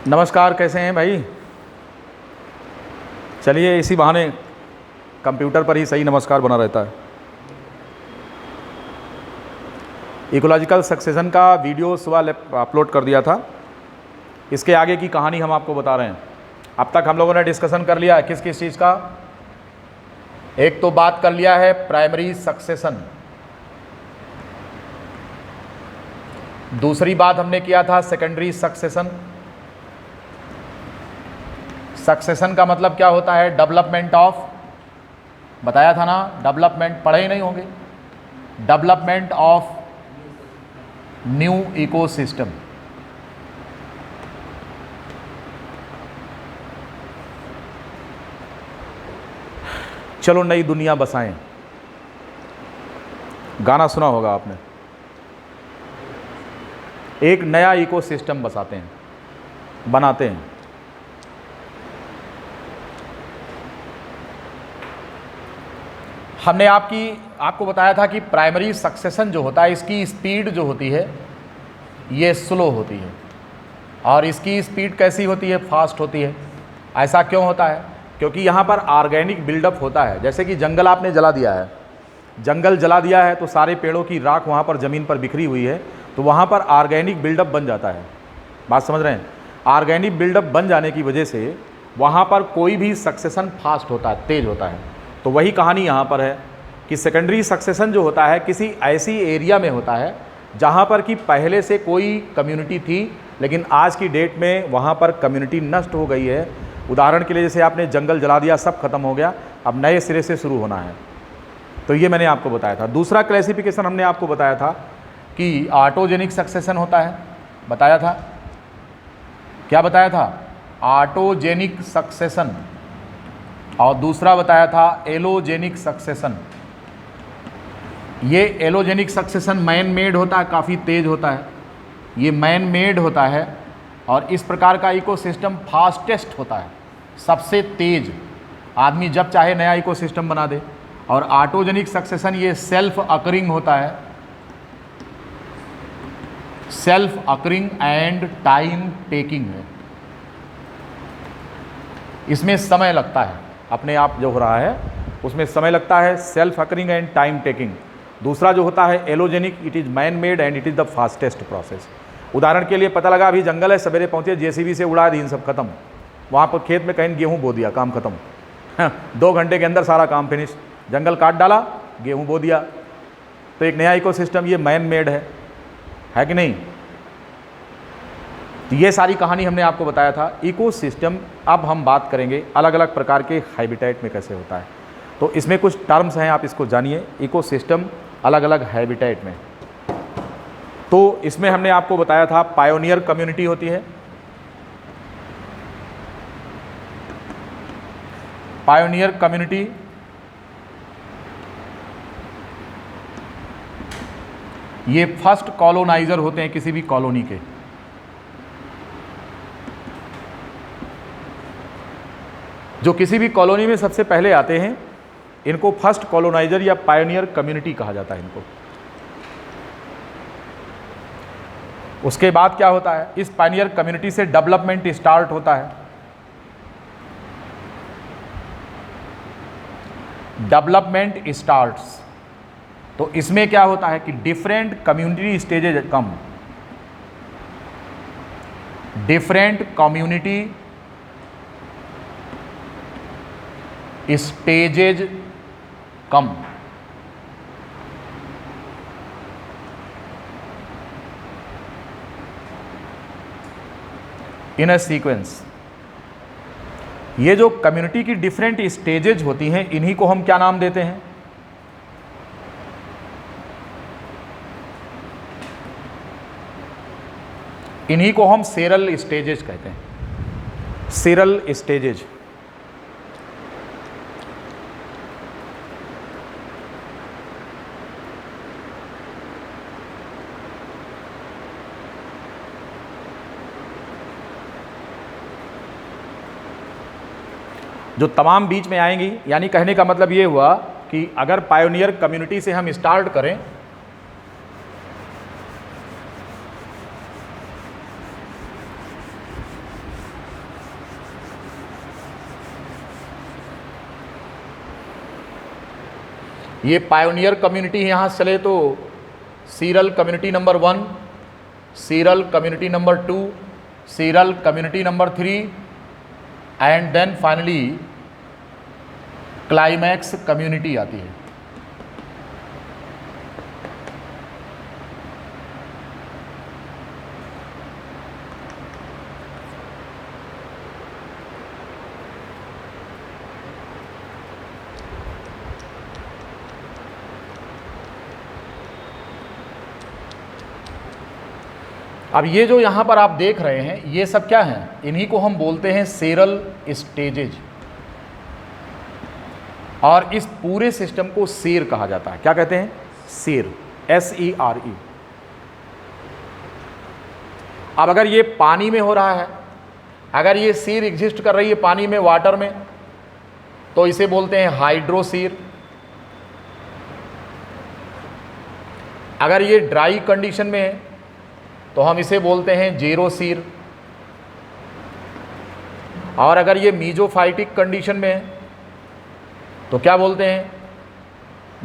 नमस्कार, कैसे हैं भाई? चलिए, इसी बहाने कंप्यूटर पर ही सही नमस्कार बना रहता है। इकोलॉजिकल सक्सेशन का वीडियो सुबह अपलोड कर दिया था। इसके आगे की कहानी हम आपको बता रहे हैं। अब तक हम लोगों ने डिस्कशन कर लिया है किस किस चीज़ का। एक तो बात कर लिया है प्राइमरी सक्सेशन, दूसरी बात हमने किया था सेकेंडरी सक्सेशन। सक्सेशन का मतलब क्या होता है? डेवलपमेंट ऑफ, बताया था ना, डेवलपमेंट पढ़े ही नहीं होंगे। Development of new ecosystem. चलो नई दुनिया बसाएं, गाना सुना होगा आपने। एक नया इकोसिस्टम बसाते हैं, बनाते हैं। हमने आपको बताया था कि प्राइमरी सक्सेशन जो होता है, इसकी स्पीड जो होती है ये स्लो होती है, और इसकी स्पीड कैसी होती है? फास्ट होती है। ऐसा क्यों होता है? क्योंकि यहाँ पर ऑर्गेनिक बिल्डअप होता है। जैसे कि जंगल आपने जला दिया है, जंगल जला दिया है तो सारे पेड़ों की राख वहाँ पर ज़मीन पर बिखरी हुई है, तो वहाँ पर ऑर्गेनिक बिल्डअप बन जाता है। बात समझ रहे हैं? ऑर्गेनिक बिल्डअप बन जाने की वजह से वहाँ पर कोई भी सक्सेशन फास्ट होता है, तेज़ होता है। तो वही कहानी यहाँ पर है कि सेकेंडरी सक्सेशन जो होता है किसी ऐसी एरिया में होता है जहाँ पर कि पहले से कोई कम्युनिटी थी, लेकिन आज की डेट में वहाँ पर कम्युनिटी नष्ट हो गई है। उदाहरण के लिए जैसे आपने जंगल जला दिया, सब खत्म हो गया, अब नए सिरे से शुरू होना है। तो ये मैंने आपको बताया था। दूसरा क्लासिफिकेशन हमने आपको बताया था कि ऑटोजेनिक सक्सेशन होता है, बताया था। क्या बताया था? Autogenic succession. और दूसरा बताया था एलोजेनिक सक्सेशन। ये एलोजेनिक सक्सेशन मैन मेड होता है, काफ़ी तेज होता है, ये मैन मेड होता है, और इस प्रकार का इकोसिस्टम फास्टेस्ट होता है, सबसे तेज। आदमी जब चाहे नया इकोसिस्टम बना दे। और ऑटोजेनिक सक्सेशन ये सेल्फ अकरिंग होता है, self occurring and time taking है। इसमें समय लगता है, अपने आप जो हो रहा है उसमें समय लगता है, self occurring and time taking. दूसरा जो होता है allogenic, it is man made and it is the fastest process. उदाहरण के लिए पता लगा अभी जंगल है, सवेरे पहुँचे, जेसीबी से उड़ा दी, इन सब खत्म। वहाँ पर खेत में कहीं गेहूँ बो दिया, काम खत्म। 2 घंटे के अंदर सारा काम फिनिश। जंगल काट डाला, गेहूँ बो दिया। तो एक नया इकोसिस्टम ये मैन मेड है कि नहीं? तो ये सारी कहानी हमने आपको बताया था इकोसिस्टम। अब हम बात करेंगे अलग अलग प्रकार के हैबिटेट में कैसे होता है। तो इसमें कुछ टर्म्स हैं, आप इसको जानिए। इकोसिस्टम अलग अलग हैबिटेट में, तो इसमें हमने आपको बताया था पायोनियर कम्युनिटी होती है। पायोनियर कम्युनिटी ये फर्स्ट कॉलोनाइजर होते हैं किसी भी कॉलोनी के। जो किसी भी कॉलोनी में सबसे पहले आते हैं, इनको फर्स्ट कॉलोनाइजर या पायोनियर कम्युनिटी कहा जाता है इनको। उसके बाद क्या होता है? इस पायोनियर कम्युनिटी से डेवलपमेंट स्टार्ट होता है। डेवलपमेंट स्टार्ट्स, तो इसमें क्या होता है कि different community stages come, different community stages come. In a sequence. ये जो कम्युनिटी की डिफरेंट स्टेजेज होती हैं, इन्हीं को हम क्या नाम देते हैं? इन्हीं को हम सेरल स्टेजेज कहते हैं। Cereal stages. जो तमाम बीच में आएंगी, यानी कहने का मतलब ये हुआ कि अगर पायोनियर कम्युनिटी से हम स्टार्ट करें ये पायोनियर कम्युनिटी यहाँ से चले तो seral community number 1, seral community number 2, seral community number 3 and then finally climax community आती है। अब ये जो यहाँ पर आप देख रहे हैं ये सब क्या हैं, इन्हीं को हम बोलते हैं सेरल स्टेजेज, और इस पूरे सिस्टम को सेर कहा जाता है। क्या कहते हैं? सेर, SERE। अब अगर ये पानी में हो रहा है, अगर ये सेर एग्जिस्ट कर रही है पानी में, वाटर में, तो इसे बोलते हैं हाइड्रोसीर। अगर ये ड्राई कंडीशन में है तो हम इसे बोलते हैं जेरोसीर। और अगर ये मीजोफाइटिक कंडीशन में है तो क्या बोलते हैं?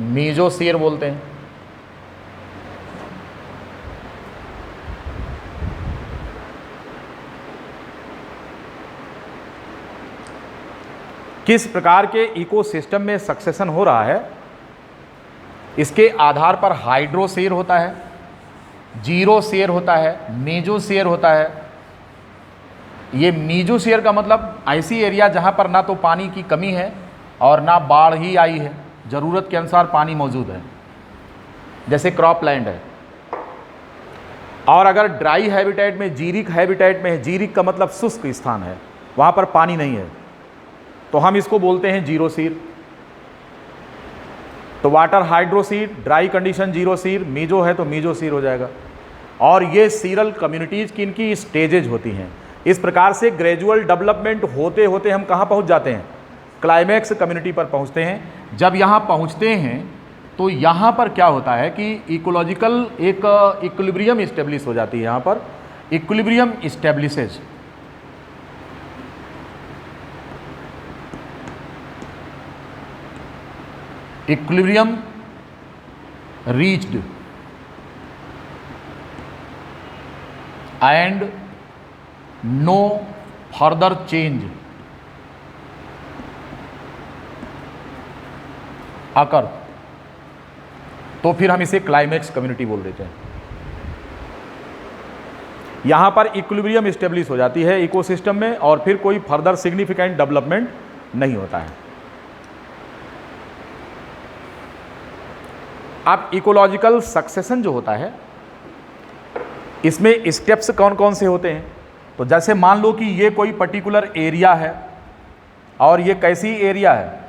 मीजोसीर बोलते हैं। किस प्रकार के इकोसिस्टम में सक्सेशन हो रहा है इसके आधार पर हाइड्रोसीर होता है, जीरोसीर होता है, मीजोसीर होता है। ये मीजोसीर का मतलब ऐसी एरिया जहाँ पर ना तो पानी की कमी है और ना बाढ़ ही आई है, ज़रूरत के अनुसार पानी मौजूद है, जैसे क्रॉपलैंड है। और अगर ड्राई हैबिटेट में, जीरिक हैबिटेट में है, जीरिक का मतलब शुष्क स्थान है, वहाँ पर पानी नहीं है, तो हम इसको बोलते हैं जीरोसीर। तो वाटर हाइड्रोसीर, ड्राई कंडीशन जीरोसीर, मीजो है तो मीजोसीर हो जाएगा। और ये सीरल कम्युनिटीज़ की इनकी स्टेजेज होती हैं। इस प्रकार से ग्रेजुअल डेवलपमेंट होते होते हम कहाँ पहुँच जाते हैं? क्लाइमैक्स कम्युनिटी पर पहुँचते हैं। जब यहाँ पहुँचते हैं तो यहाँ पर क्या होता है कि इकोलॉजिकल एक इक्विलिब्रियम इस्टेब्लिश हो जाती है। यहाँ पर equilibrium establishes, equilibrium reached and no further change occur, तो फिर हम इसे क्लाइमैक्स कम्युनिटी बोल देते हैं। यहां पर इक्विलिब्रियम इस्टेब्लिश हो जाती है इकोसिस्टम में और फिर कोई फर्दर सिग्निफिकेंट डेवलपमेंट नहीं होता है। अब इकोलॉजिकल सक्सेशन जो होता है इसमें स्टेप्स कौन कौन से होते हैं? तो जैसे मान लो कि ये कोई पर्टिकुलर एरिया है और ये कैसी एरिया है?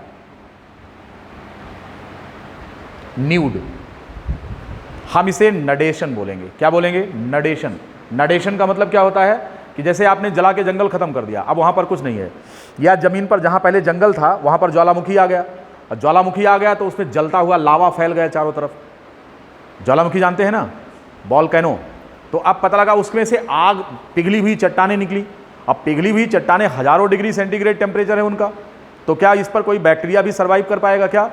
न्यूड। हम इसे नडेशन बोलेंगे। क्या बोलेंगे? नडेशन। नडेशन का मतलब क्या होता है कि जैसे आपने जला के जंगल खत्म कर दिया, अब वहां पर कुछ नहीं है, या जमीन पर जहां पहले जंगल था वहां पर ज्वालामुखी आ गया, और ज्वालामुखी आ गया तो उसमें जलता हुआ लावा फैल गया चारों तरफ। ज्वालामुखी जानते हैं ना, वोल्केनो। तो अब पता लगा उसमें से आग, पिघली हुई चट्टानें निकली। अब पिघली हुई चट्टानें हजारों डिग्री सेंटीग्रेड टेम्परेचर है उनका, तो क्या इस पर कोई बैक्टीरिया भी सर्वाइव कर पाएगा क्या?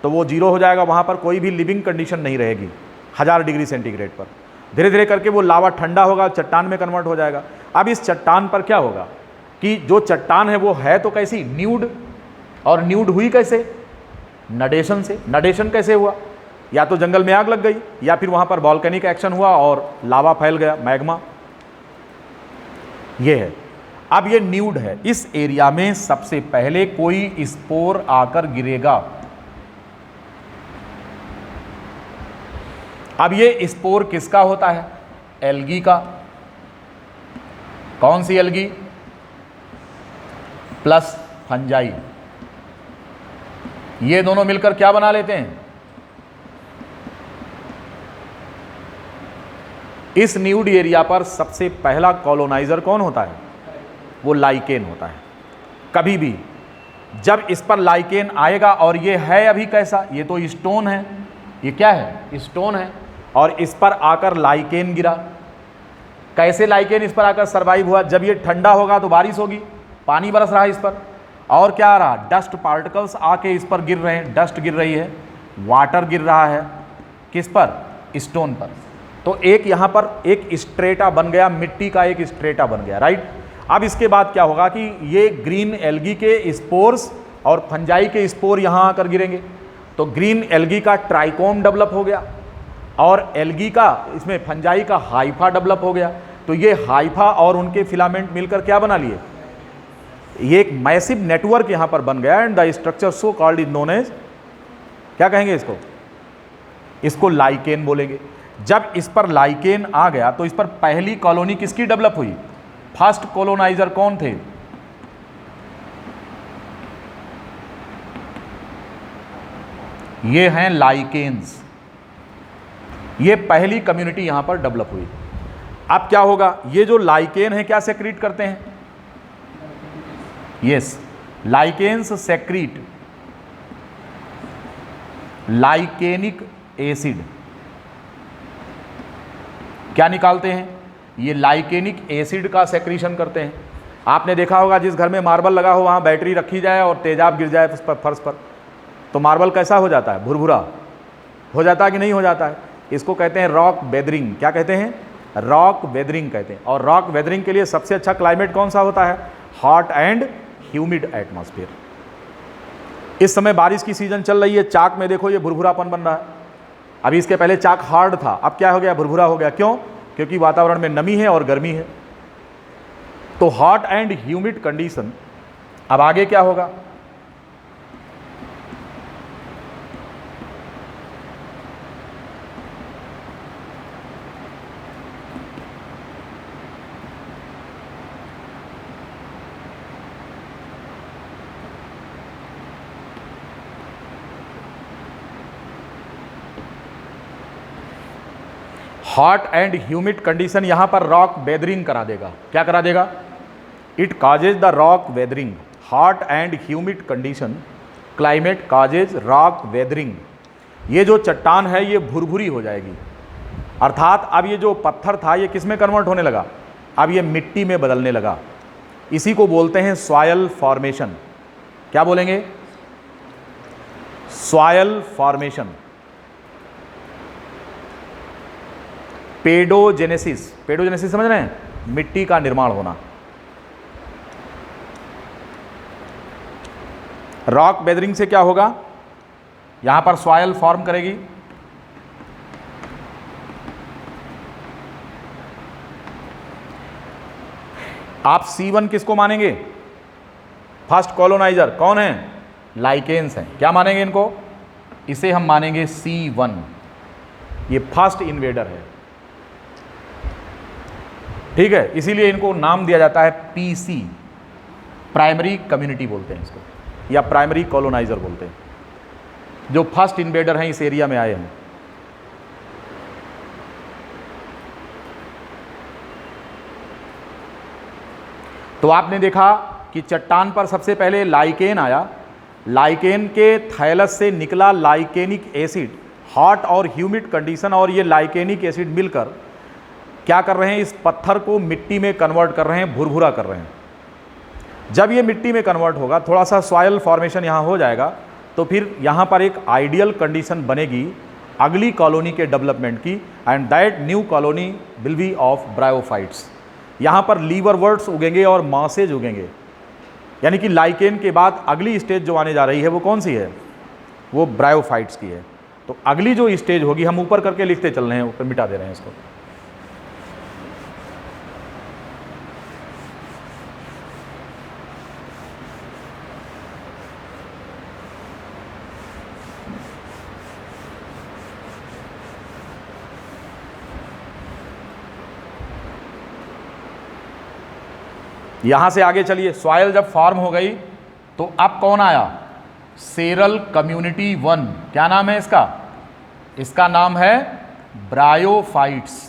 तो वो जीरो हो जाएगा, वहाँ पर कोई भी लिविंग कंडीशन नहीं रहेगी 1000 डिग्री सेंटीग्रेड पर। धीरे धीरे करके वो लावा ठंडा होगा, चट्टान में कन्वर्ट हो जाएगा। अब इस चट्टान पर क्या होगा कि जो चट्टान है वो है तो कैसी? न्यूड। और न्यूड हुई कैसे? नडेशन से। नडेशन कैसे हुआ? या तो जंगल में आग लग गई या फिर वहां पर वॉल्केनिक एक्शन हुआ और लावा फैल गया, मैग्मा। ये है। अब ये न्यूड है, इस एरिया में सबसे पहले कोई स्पोर आकर गिरेगा। अब ये स्पोर किसका होता है? एल्गी का। कौन सी एल्गी? Plus fungi. ये दोनों मिलकर क्या बना लेते हैं? इस न्यूड एरिया पर सबसे पहला कॉलोनाइजर कौन होता है? वो लाइकेन होता है। कभी भी जब इस पर लाइकेन आएगा, और ये है अभी कैसा? ये तो स्टोन है। ये क्या है? स्टोन है। और इस पर आकर लाइकेन गिरा। कैसे लाइकेन इस पर आकर सर्वाइव हुआ? जब ये ठंडा होगा तो बारिश होगी, पानी बरस रहा है इस पर, और क्या आ रहा? डस्ट पार्टिकल्स आके इस पर गिर रहे हैं, डस्ट गिर रही है। वाटर गिर रहा है किस पर, स्टोन पर। तो एक यहां पर एक स्ट्रेटा बन गया, मिट्टी का एक स्ट्रेटा बन गया, राइट। अब इसके बाद क्या होगा कि ये ग्रीन एल्गी के स्पोर्स और फंजाई के स्पोर यहां आकर गिरेंगे, तो ग्रीन एल्गी का ट्राइकोम डेवलप हो गया और एल्गी का, इसमें फंजाई का हाइफा डेवलप हो गया। तो ये हाइफा और उनके फिलामेंट मिलकर क्या बना लिए, ये एक मैसिव नेटवर्क यहां पर बन गया। And the structure so called is known as, क्या कहेंगे इसको, इसको लाइकेन बोलेंगे। जब इस पर लाइकेन आ गया तो इस पर पहली कॉलोनी किसकी डेवलप हुई, फर्स्ट कॉलोनाइजर कौन थे, ये हैं लाइकेन्स। ये पहली कम्युनिटी यहां पर डेवलप हुई। अब क्या होगा, ये जो लाइकेन है क्या सेक्रीट करते हैं, यस, लाइकेन्स सेक्रीट लाइकेनिक एसिड। क्या निकालते हैं, ये लाइकेनिक एसिड का सेक्रीशन करते हैं। आपने देखा होगा जिस घर में मार्बल लगा हो वहां बैटरी रखी जाए और तेजाब गिर जाए फर्श पर, तो मार्बल कैसा हो जाता है, भुरभुरा हो जाता है कि नहीं हो जाता है। इसको कहते हैं रॉक वेदरिंग। क्या कहते हैं, रॉक वेदरिंग कहते हैं। और रॉक वेदरिंग के लिए सबसे अच्छा क्लाइमेट कौन सा होता है, हॉट एंड ह्यूमिड एटमॉस्फेयर। इस समय बारिश की सीजन चल रही है, चाक में देखो ये भुरभुरापन बन रहा है। अभी इसके पहले चाक हार्ड था, अब क्या हो गया, भुरभुरा हो गया। क्यों, क्योंकि वातावरण में नमी है और गर्मी है। तो हॉट एंड ह्यूमिड कंडीशन। अब आगे क्या होगा, हॉट एंड ह्यूमिड कंडीशन यहां पर रॉक वेदरिंग करा देगा। क्या करा देगा, it causes the rock weathering. Hot and humid condition climate causes rock weathering. ये जो चट्टान है ये भुरभुरी हो जाएगी, अर्थात अब ये जो पत्थर था ये किस में कन्वर्ट होने लगा, अब ये मिट्टी में बदलने लगा। इसी को बोलते हैं सॉयल फॉर्मेशन। क्या बोलेंगे, सॉयल फॉर्मेशन। पेडोजेनेसिस, पेडोजेनेसिस समझ रहे हैं, मिट्टी का निर्माण होना। रॉक वेदरिंग से क्या होगा, यहां पर सॉयल फॉर्म करेगी, आप C1 किसको मानेंगे, फर्स्ट कॉलोनाइजर कौन है, लाइकेन्स हैं। क्या मानेंगे इनको, इसे हम मानेंगे C1, ये फर्स्ट इन्वेडर है, ठीक है। इसीलिए इनको नाम दिया जाता है PC, प्राइमरी कम्युनिटी बोलते हैं इसको, या प्राइमरी कॉलोनाइजर बोलते हैं, जो फर्स्ट इन्वेडर हैं इस एरिया में आए हैं। तो आपने देखा कि चट्टान पर सबसे पहले लाइकेन आया, लाइकेन के थैलस से निकला लाइकेनिक एसिड, हॉट और ह्यूमिड कंडीशन, और ये लाइकेनिक एसिड मिलकर क्या कर रहे हैं, इस पत्थर को मिट्टी में कन्वर्ट कर रहे हैं, भुरभुरा कर रहे हैं। जब ये मिट्टी में कन्वर्ट होगा, थोड़ा सा सॉयल फॉर्मेशन यहाँ हो जाएगा, तो फिर यहाँ पर एक आइडियल कंडीशन बनेगी अगली कॉलोनी के डेवलपमेंट की, and that new colony will be of bryophytes. यहाँ पर लीवर वर्ड्स उगेंगे और मॉसेज उगेंगे, यानी कि लाइकेन के बाद अगली स्टेज जो आने जा रही है वो कौन सी है, वो ब्रायोफाइट्स की है। तो अगली जो स्टेज होगी, हम ऊपर करके लिखते चल रहे हैं, ऊपर मिटा दे रहे हैं इसको। यहां से आगे चलिए, सॉयल जब फॉर्म हो गई तो अब कौन आया, सेरल कम्युनिटी 1। क्या नाम है इसका, इसका नाम है ब्रायोफाइट्स।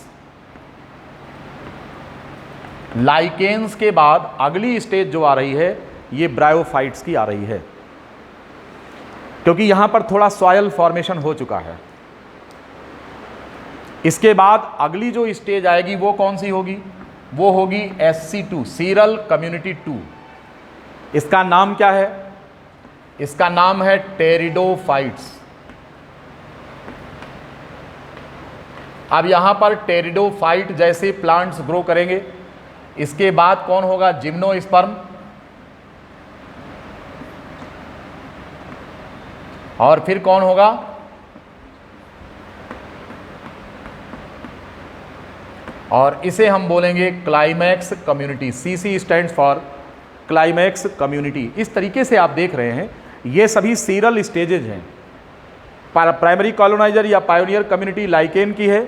लाइकेन्स के बाद अगली स्टेज जो आ रही है ये ब्रायोफाइट्स की आ रही है, क्योंकि यहां पर थोड़ा सॉयल फॉर्मेशन हो चुका है। इसके बाद अगली जो स्टेज आएगी वो कौन सी होगी, वो होगी SC2, सीरल कम्युनिटी 2। इसका नाम क्या है, इसका नाम है टेरिडोफाइट्स। अब यहाँ पर टेरिडोफाइट जैसे प्लांट्स ग्रो करेंगे। इसके बाद कौन होगा? जिम्नोस्पर्म। और फिर कौन होगा? और इसे हम बोलेंगे climax community. CC stands for climax community. इस तरीके से आप देख रहे हैं ये सभी सीरल स्टेजेज हैं। प्राइमरी कॉलोनाइजर या पायोनियर कम्युनिटी लाइकेन की है।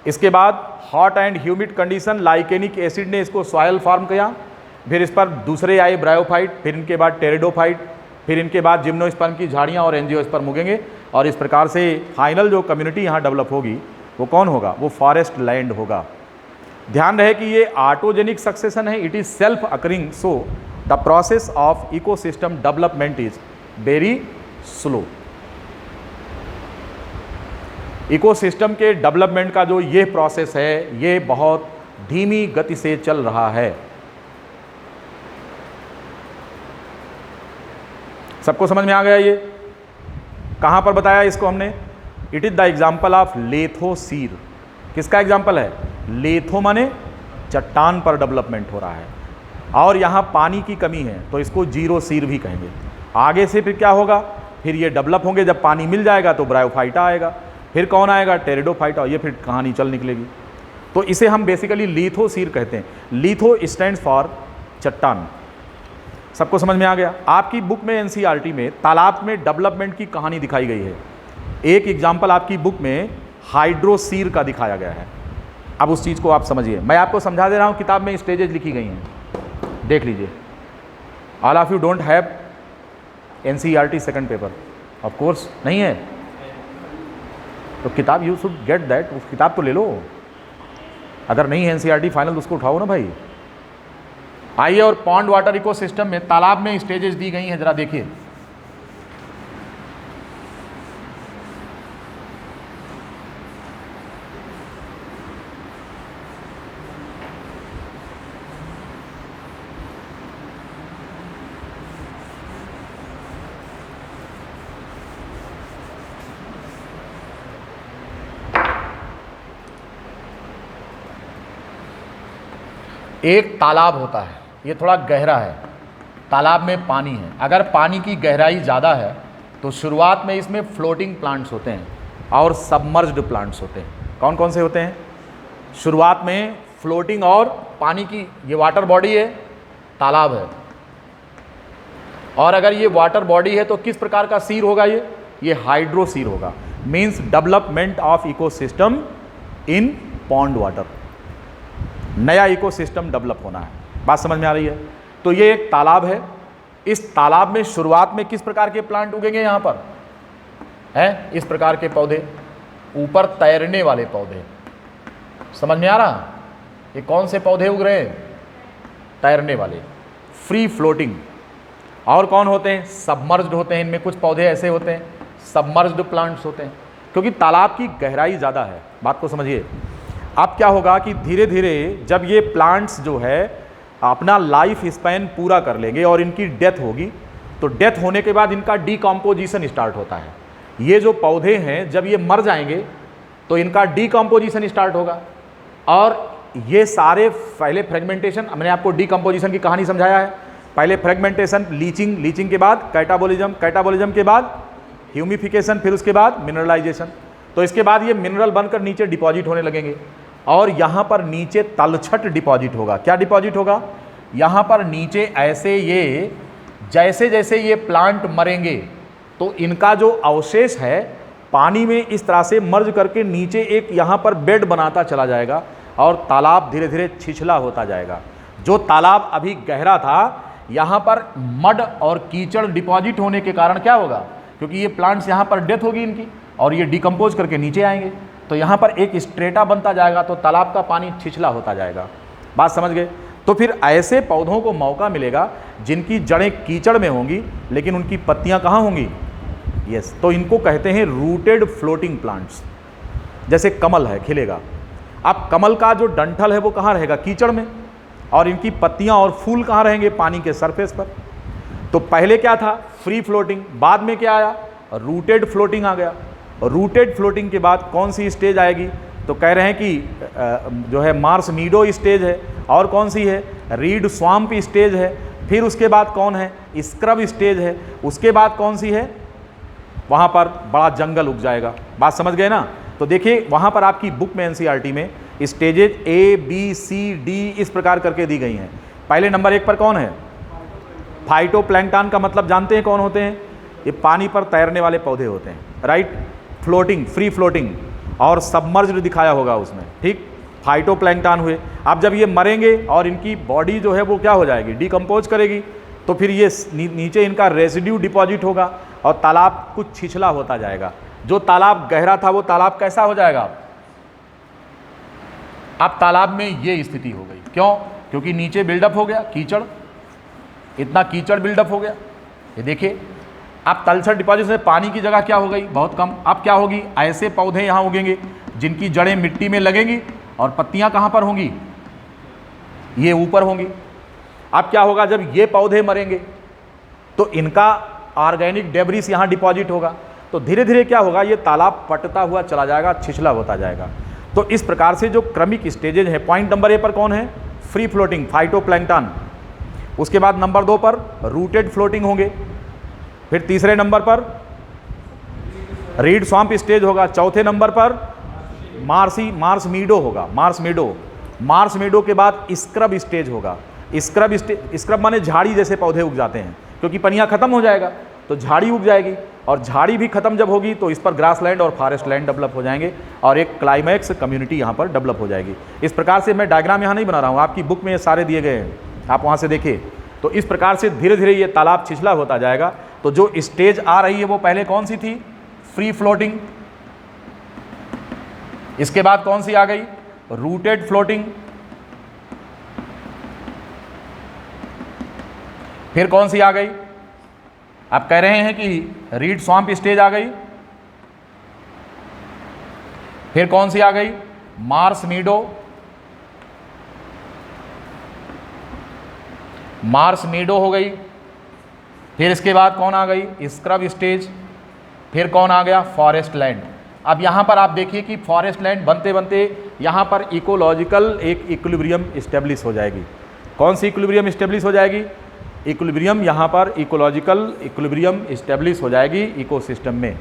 इसके बाद hot and humid condition, lichenic acid ने इसको सॉयल फॉर्म किया। फिर इस पर दूसरे आए ब्रायोफाइट, फिर इनके बाद टेरिडोफाइट, फिर इनके बाद जिम्नोस्पर्म की झाड़ियाँ और एंजियोस्पर्म उगेंगे। और इस प्रकार से फाइनल जो कम्युनिटी यहाँ डेवलप होगी वो कौन होगा? वो फॉरेस्ट लैंड होगा। ध्यान रहे कि ये ऑटोजेनिक सक्सेशन है, it is self occurring, so the process of ecosystem development is very slow. Ecosystem के डेवलपमेंट का जो ये प्रोसेस है ये बहुत धीमी गति से चल रहा है। सबको समझ में आ गया? ये कहां पर बताया इसको हमने? It is the example of lithosere. किसका एग्जाम्पल है? लेथो माने चट्टान पर डेवलपमेंट हो रहा है और यहां पानी की कमी है तो इसको जीरो सीर भी कहेंगे। आगे से फिर क्या होगा? फिर ये डेवलप होंगे, जब पानी मिल जाएगा तो ब्रायोफाइटा आएगा, फिर कौन आएगा? टेरिडोफाइटा, ये फिर कहानी चल निकलेगी। तो इसे हम बेसिकली लिथोसीर कहते हैं। लिथो स्टैंड्स फॉर चट्टान। सबको समझ में आ गया? आपकी बुक में NCERT में तालाब में डेवलपमेंट की कहानी दिखाई गई है। एक एग्जाम्पल आपकी बुक में हाइड्रोसीर का दिखाया गया है। अब उस चीज़ को आप समझिए, मैं आपको समझा दे रहा हूँ, किताब में स्टेजेज लिखी गई हैं, देख लीजिए। All of you don't have NCERT second paper? Of course नहीं है, तो किताब यू शुड गेट दैट, उस किताब को ले लो। अगर नहीं है NCERT फाइनल, उसको उठाओ ना भाई। आइए, और पॉन्ड वाटर इकोसिस्टम में तालाब में स्टेजेस दी गई हैं, जरा देखिए। एक तालाब होता है, ये थोड़ा गहरा है, तालाब में पानी है। अगर पानी की गहराई ज़्यादा है तो शुरुआत में इसमें फ्लोटिंग प्लांट्स होते हैं और सबमर्ज्ड प्लांट्स होते हैं। कौन कौन से होते हैं? शुरुआत में फ्लोटिंग और पानी की, ये वाटर बॉडी है, तालाब है। और अगर ये वाटर बॉडी है तो किस प्रकार का सीर होगा? ये हाइड्रोसीर होगा। Means development of ecosystem in pond water. नया इकोसिस्टम डेवलप होना है। बात समझ में आ रही है? तो ये एक तालाब है। इस तालाब में शुरुआत में किस प्रकार के प्लांट उगेंगे? यहाँ पर हैं इस प्रकार के पौधे, ऊपर तैरने वाले पौधे। समझ में आ रहा? ये कौन से पौधे उग रहे हैं? तैरने वाले, फ्री फ्लोटिंग। और कौन होते हैं? सबमर्ज्ड होते हैं। इनमें कुछ पौधे ऐसे होते हैं सबमर्ज्ड प्लांट्स होते हैं, क्योंकि तालाब की गहराई ज़्यादा है। बात को समझिए। अब क्या होगा कि धीरे धीरे जब ये प्लांट्स जो है अपना लाइफ स्पैन पूरा कर लेंगे और इनकी डेथ होगी, तो डेथ होने के बाद इनका डीकम्पोजिशन स्टार्ट होता है। ये जो पौधे हैं जब ये मर जाएंगे तो इनका डीकम्पोजिशन स्टार्ट होगा। और ये सारे पहले फ्रेगमेंटेशन, मैंने आपको डीकम्पोजिशन की कहानी समझाया है। पहले फ्रेगमेंटेशन, लीचिंग, लीचिंग के बाद कैटाबोलिज्म, कैटाबोलिज्म के बाद ह्यूमिफिकेशन, फिर उसके बाद मिनरलाइजेशन। तो इसके बाद ये मिनरल बनकर नीचे डिपॉजिट होने लगेंगे और यहाँ पर नीचे तलछट डिपॉजिट होगा। क्या डिपॉजिट होगा? यहाँ पर नीचे ऐसे ये जैसे जैसे ये प्लांट मरेंगे तो इनका जो अवशेष है पानी में इस तरह से मर्ज करके नीचे एक यहाँ पर बेड बनाता चला जाएगा और तालाब धीरे धीरे छिछला होता जाएगा। जो तालाब अभी गहरा था, यहाँ पर मड और कीचड़ डिपॉजिट होने के कारण क्या होगा? क्योंकि ये प्लांट्स यहाँ पर डेथ होगी इनकी और ये डिकम्पोज करके नीचे आएंगे, तो यहाँ पर एक स्ट्रेटा बनता जाएगा, तो तालाब का पानी छिछला होता जाएगा। बात समझ गए? तो फिर ऐसे पौधों को मौका मिलेगा जिनकी जड़ें कीचड़ में होंगी लेकिन उनकी पत्तियाँ कहाँ होंगी? यस, तो इनको कहते हैं रूटेड फ्लोटिंग प्लांट्स। जैसे कमल है, खिलेगा। अब कमल का जो डंठल है वो कहाँ रहेगा? कीचड़ में। और इनकी पत्तियाँ और फूल कहाँ रहेंगे? पानी के सरफेस पर। तो पहले क्या था? Free floating. बाद में क्या आया? रूटेड फ्लोटिंग आ गया। और रूटेड फ्लोटिंग के बाद कौन सी स्टेज आएगी? तो कह रहे हैं कि जो है मार्स मीडो स्टेज है, और कौन सी है, रीड स्वाम्प स्टेज है, फिर उसके बाद कौन है, स्क्रब स्टेज है, उसके बाद कौन सी है, वहाँ पर बड़ा जंगल उग जाएगा। बात समझ गए ना। तो देखिए वहाँ पर आपकी बुक में एनसीईआरटी में stages A B C D इस प्रकार करके दी गई हैं। पहले नंबर 1 पर कौन है, फाइटोप्लैंक्टन का मतलब जानते हैं कौन होते हैं, ये पानी पर तैरने वाले पौधे होते हैं, राइट, फ्लोटिंग, फ्री फ्लोटिंग, और सबमर्ज्ड दिखाया होगा उसमें, ठीक, फाइटोप्लैंक्टन हुए। अब जब ये मरेंगे और इनकी बॉडी जो है वो क्या हो जाएगी, डिकम्पोज करेगी, तो फिर ये नीचे इनका रेसिड्यू डिपॉजिट होगा और तालाब कुछ छिछला होता जाएगा। जो तालाब गहरा था वो तालाब कैसा हो जाएगा, अब तालाब में ये स्थिति हो गई। क्यों, क्योंकि नीचे बिल्डअप हो गया कीचड़, इतना कीचड़ बिल्डअप हो गया। ये देखिए अब तलछट डिपॉजिट से पानी की जगह क्या हो गई, बहुत कम। अब क्या होगी, ऐसे पौधे यहाँ उगेंगे जिनकी जड़ें मिट्टी में लगेंगी और पत्तियाँ कहाँ पर होंगी, ये ऊपर होंगी। अब क्या होगा, जब ये पौधे मरेंगे तो इनका ऑर्गेनिक डेब्रिस यहाँ डिपॉजिट होगा, तो धीरे धीरे क्या होगा, ये तालाब पटता हुआ चला जाएगा, छिछला होता जाएगा। तो इस प्रकार से जो क्रमिक स्टेजेज है, पॉइंट नंबर 1 पर कौन है, फ्री फ्लोटिंग फाइटोप्लैंक्टन, उसके बाद नंबर 2 पर रूटेड फ्लोटिंग होंगे, फिर तीसरे नंबर पर रीड स्वाम्प स्टेज होगा, चौथे नंबर पर मार्स मीडो होगा, मार्स मीडो के बाद स्क्रब स्टेज होगा। स्क्रब माने झाड़ी जैसे पौधे उग जाते हैं, क्योंकि पनिया खत्म हो जाएगा तो झाड़ी उग जाएगी, और झाड़ी भी खत्म जब होगी तो इस पर ग्रासलैंड और फॉरेस्ट लैंड डेवलप हो जाएंगे और एक क्लाइमैक्स कम्युनिटी यहाँ पर डेवलप हो जाएगी। इस प्रकार से मैं डायग्राम यहाँ नहीं बना रहा हूँ, आपकी बुक में ये सारे दिए गए हैं, आप वहाँ से देखिए। तो इस प्रकार से धीरे धीरे ये तालाब छिछला होता जाएगा। तो जो स्टेज आ रही है वो पहले कौन सी थी, फ्री फ्लोटिंग, इसके बाद कौन सी आ गई, रूटेड फ्लोटिंग, फिर कौन सी आ गई, आप कह रहे हैं कि रीड स्वाम्प स्टेज आ गई, फिर कौन सी आ गई, मार्स मीडो हो गई, फिर इसके बाद कौन आ गई, स्क्रब स्टेज, फिर कौन आ गया, फॉरेस्ट लैंड। अब यहाँ पर आप देखिए कि फॉरेस्ट लैंड बनते बनते यहाँ पर इकोलॉजिकल एक इक्विलिब्रियम इस्टेब्लिश हो जाएगी। कौन सी इक्विलिब्रियम इस्टेब्लिश हो जाएगी, इक्विलिब्रियम, यहाँ पर इकोलॉजिकल इक्विलिब्रियम इस्टेब्लिश हो जाएगी इकोसिस्टम में।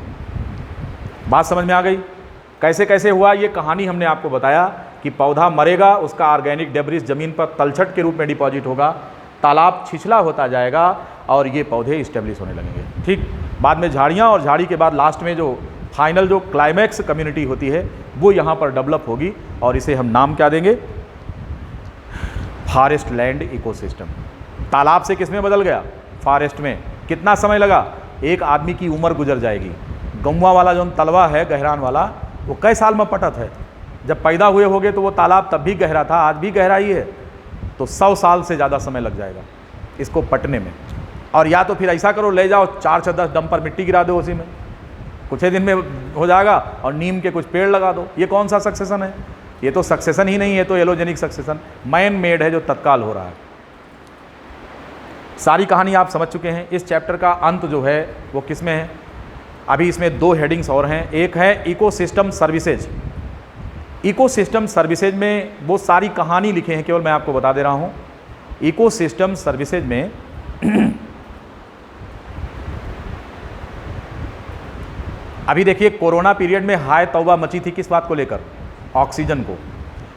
बात समझ में आ गई, कैसे कैसे हुआ ये कहानी हमने आपको बताया कि पौधा मरेगा, उसका ऑर्गेनिक डेब्रिस ज़मीन पर तलछट के रूप में डिपॉजिट होगा, तालाब छिछला होता जाएगा और ये पौधे इस्टेब्लिश होने लगेंगे, ठीक। बाद में झाड़ियाँ, और झाड़ी के बाद लास्ट में जो फाइनल जो क्लाइमैक्स कम्युनिटी होती है वो यहाँ पर डेवलप होगी, और इसे हम नाम क्या देंगे, फॉरेस्ट लैंड इकोसिस्टम। तालाब से किस में बदल गया, फॉरेस्ट में। कितना समय लगा, एक आदमी की उम्र गुजर जाएगी। गौवा वाला जो तलवा है गहरान वाला, वो कई साल में पटत है, जब पैदा हुए होगे तो वो तालाब तब भी गहरा था, आज भी गहरा ही है, तो 100 साल से ज़्यादा समय लग जाएगा इसको पटने में। और या तो फिर ऐसा करो, ले जाओ 4 से 10 डंप पर मिट्टी गिरा दो, उसी में कुछ ही दिन में हो जाएगा, और नीम के कुछ पेड़ लगा दो। ये कौन सा सक्सेशन है, ये तो सक्सेशन ही नहीं है, तो एलोजेनिक सक्सेशन मैन मेड है जो तत्काल हो रहा है। सारी कहानी आप समझ चुके हैं। इस चैप्टर का अंत जो है वो किस में है, अभी इसमें 2 हेडिंग्स और हैं। एक है इकोसिस्टम सर्विसेज। इकोसिस्टम सर्विसेज में वो सारी कहानी लिखे हैं, केवल मैं आपको बता दे रहा हूँ। इकोसिस्टम सर्विसेज में अभी देखिए कोरोना पीरियड में हाय तौबा मची थी किस बात को लेकर, ऑक्सीजन को।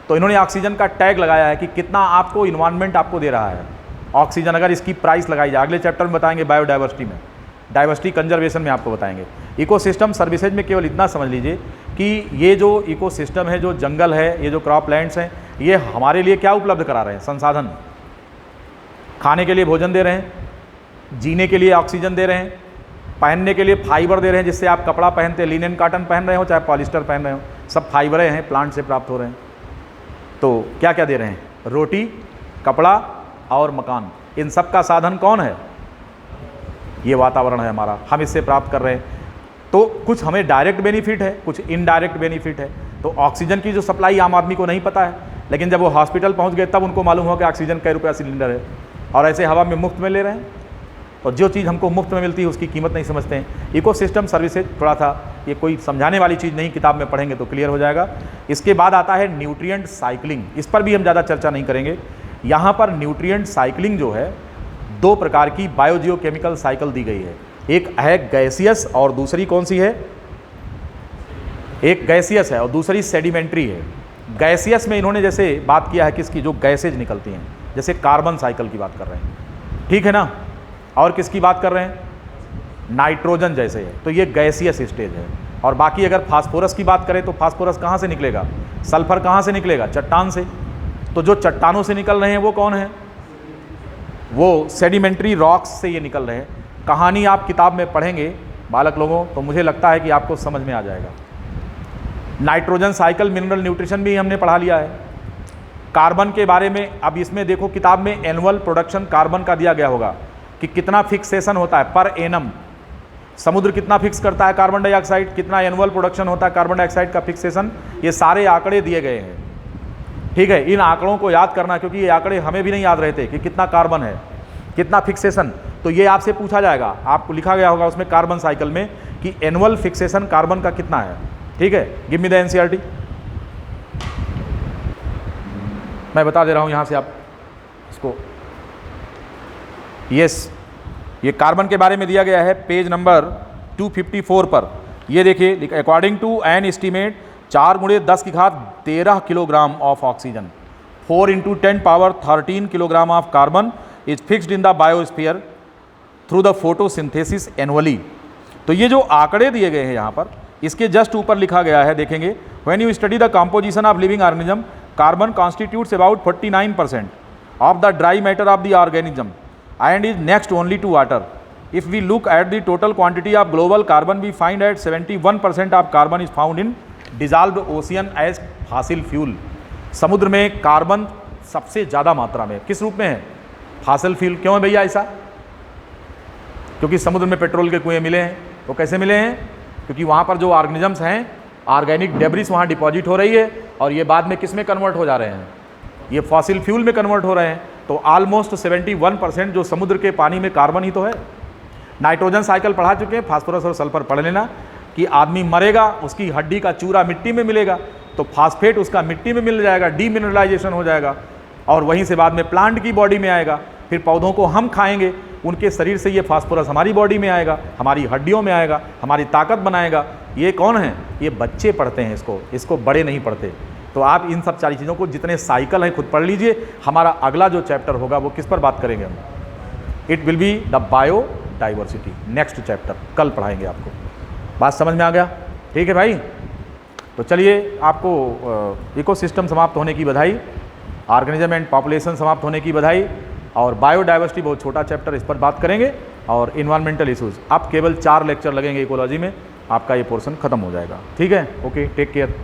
तो इन्होंने ऑक्सीजन का टैग लगाया है कि कितना आपको इन्वायरमेंट आपको दे रहा है ऑक्सीजन, अगर इसकी प्राइस लगाई जाए। अगले चैप्टर में बताएंगे बायोडाइवर्सिटी में, डाइवर्सिटी कंजर्वेशन में आपको बताएंगे। इकोसिस्टम सर्विसेज में केवल इतना समझ लीजिए कि ये जो इकोसिस्टम है, जो जंगल है, ये जो क्रॉप लैंड्स हैं, ये हमारे लिए क्या उपलब्ध करा रहे हैं, संसाधन। खाने के लिए भोजन दे रहे हैं, जीने के लिए ऑक्सीजन दे रहे हैं, पहनने के लिए फाइबर दे रहे हैं, जिससे आप कपड़ा पहनते हैं, लिनन कॉटन पहन रहे हो चाहे पॉलिस्टर पहन रहे हो, सब फाइबरें हैं, प्लांट से प्राप्त हो रहे हैं। तो क्या क्या दे रहे हैं, रोटी, कपड़ा और मकान। इन सब का साधन कौन है, ये वातावरण है हमारा, हम इससे प्राप्त कर रहे हैं। तो कुछ हमें डायरेक्ट बेनिफिट है, कुछ इनडायरेक्ट बेनिफिट है। तो ऑक्सीजन की जो सप्लाई आम आदमी को नहीं पता है, लेकिन जब वो हॉस्पिटल पहुंच गए तब उनको मालूम हुआ कि ऑक्सीजन कई रुपया सिलेंडर है, और ऐसे हवा में मुफ्त में ले रहे हैं। और जो चीज़ हमको मुफ्त में मिलती है उसकी कीमत नहीं समझते हैं। इकोसिस्टम सर्विसेज थोड़ा सा ये कोई समझाने वाली चीज़ नहीं, किताब में पढ़ेंगे तो क्लियर हो जाएगा। इसके बाद आता है न्यूट्रिएंट साइक्लिंग, इस पर भी हम ज़्यादा चर्चा नहीं करेंगे। यहाँ पर न्यूट्रिएंट साइक्लिंग जो है, दो प्रकार की बायोजियोकेमिकल साइकिल दी गई है, एक है गैसियस और दूसरी कौन सी है, एक गैसियस है और दूसरी सेडिमेंट्री है। गैसियस में इन्होंने जैसे बात किया है किसकी, जो गैसेज निकलती हैं, जैसे कार्बन साइकिल की बात कर रहे हैं, ठीक है ना, और किसकी बात कर रहे हैं, नाइट्रोजन जैसे है, तो ये गैसियस स्टेज है। और बाकी अगर फास्फोरस की बात करें तो फास्फोरस कहाँ से निकलेगा, सल्फर कहाँ से निकलेगा, चट्टान से। तो जो चट्टानों से निकल रहे हैं वो कौन है, वो सेडिमेंट्री रॉक्स से ये निकल रहे हैं। कहानी आप किताब में पढ़ेंगे बालक लोगों, तो मुझे लगता है कि आपको समझ में आ जाएगा। नाइट्रोजन साइकिल, मिनरल न्यूट्रिशन भी हमने पढ़ा लिया है। कार्बन के बारे में अब इसमें देखो, किताब में एनुअल प्रोडक्शन कार्बन का दिया गया होगा कि कितना फिक्सेशन होता है पर एनम, समुद्र कितना फिक्स करता है कार्बन डाइऑक्साइड, कितना एनुअल प्रोडक्शन होता है कार्बन डाइऑक्साइड का फिक्सेशन, ये सारे आंकड़े दिए गए हैं, ठीक है। इन आंकड़ों को याद करना, क्योंकि ये आंकड़े हमें भी नहीं याद रहते कि कितना कार्बन है, कितना फिक्सेशन, तो ये आपसे पूछा जाएगा, आपको लिखा गया होगा उसमें कार्बन साइकिल में कि एनुअल फिक्सेशन कार्बन का कितना है, ठीक है। गिव मी द एनसीईआरटी, मैं बता दे रहा हूं यहां से आप इसको। यस, ये कार्बन के बारे में दिया गया है पेज नंबर 254 पर। ये देखिए, according to an estimate 4 × 10⁻13 kilogram of oxygen, 4 × 10⁻13 kilogram of carbon is fixed in the biosphere through the photosynthesis annually. तो ये जो आंकड़े दिए गए हैं यहाँ पर, इसके जस्ट ऊपर लिखा गया है, देखेंगे, when you study the composition of living organism, carbon constitutes about 49% of the dry matter of the organism and is next only to water. If we look at the total quantity of global carbon, we find that 71% of carbon is found in dissolved ocean as fossil fuel. समुद्र में carbon सबसे ज़्यादा मात्रा में किस रूप में है, फॉसिल फ्यूल। क्यों है भैया ऐसा, क्योंकि समुद्र में पेट्रोल के कुएं मिले हैं। वो कैसे मिले हैं, क्योंकि वहाँ पर जो ऑर्गेनिजम्स हैं, ऑर्गेनिक डेब्रिस वहाँ डिपॉजिट हो रही है और ये बाद में किस में कन्वर्ट हो जा रहे हैं, ये फॉसिल फ्यूल में कन्वर्ट हो रहे हैं। तो ऑलमोस्ट 71% जो समुद्र के पानी में कार्बन ही तो है। नाइट्रोजन साइकिल पढ़ा चुके हैं, फास्फोरस और सल्फर पढ़ लेना कि आदमी मरेगा, उसकी हड्डी का चूरा मिट्टी में मिलेगा, तो फास्फेट उसका मिट्टी में मिल जाएगा, डीमिनरलाइजेशन हो जाएगा और वहीं से बाद में प्लांट की बॉडी में आएगा, फिर पौधों को हम खाएंगे, उनके शरीर से ये फास्फोरस हमारी बॉडी में आएगा, हमारी हड्डियों में आएगा, हमारी ताकत बनाएगा। ये कौन है, ये बच्चे पढ़ते हैं इसको बड़े नहीं पढ़ते। तो आप इन सब सारी चीज़ों को, जितने साइकिल हैं, खुद पढ़ लीजिए। हमारा अगला जो चैप्टर होगा वो किस पर बात करेंगे हम, it will be the biodiversity, next chapter कल पढ़ाएंगे आपको। बात समझ में आ गया, ठीक है भाई। तो चलिए, आपको इकोसिस्टम समाप्त होने की बधाई, ऑर्गेनिज्म एंड पॉपुलेशन समाप्त होने की बधाई, और बायोडाइवर्सिटी बहुत छोटा चैप्टर, इस पर बात करेंगे, और इन्वायरमेंटल इशूज़। अब केवल 4 लेक्चर लगेंगे इकोलॉजी में, आपका ये पोर्शन खत्म हो जाएगा, ठीक है। Okay, take care.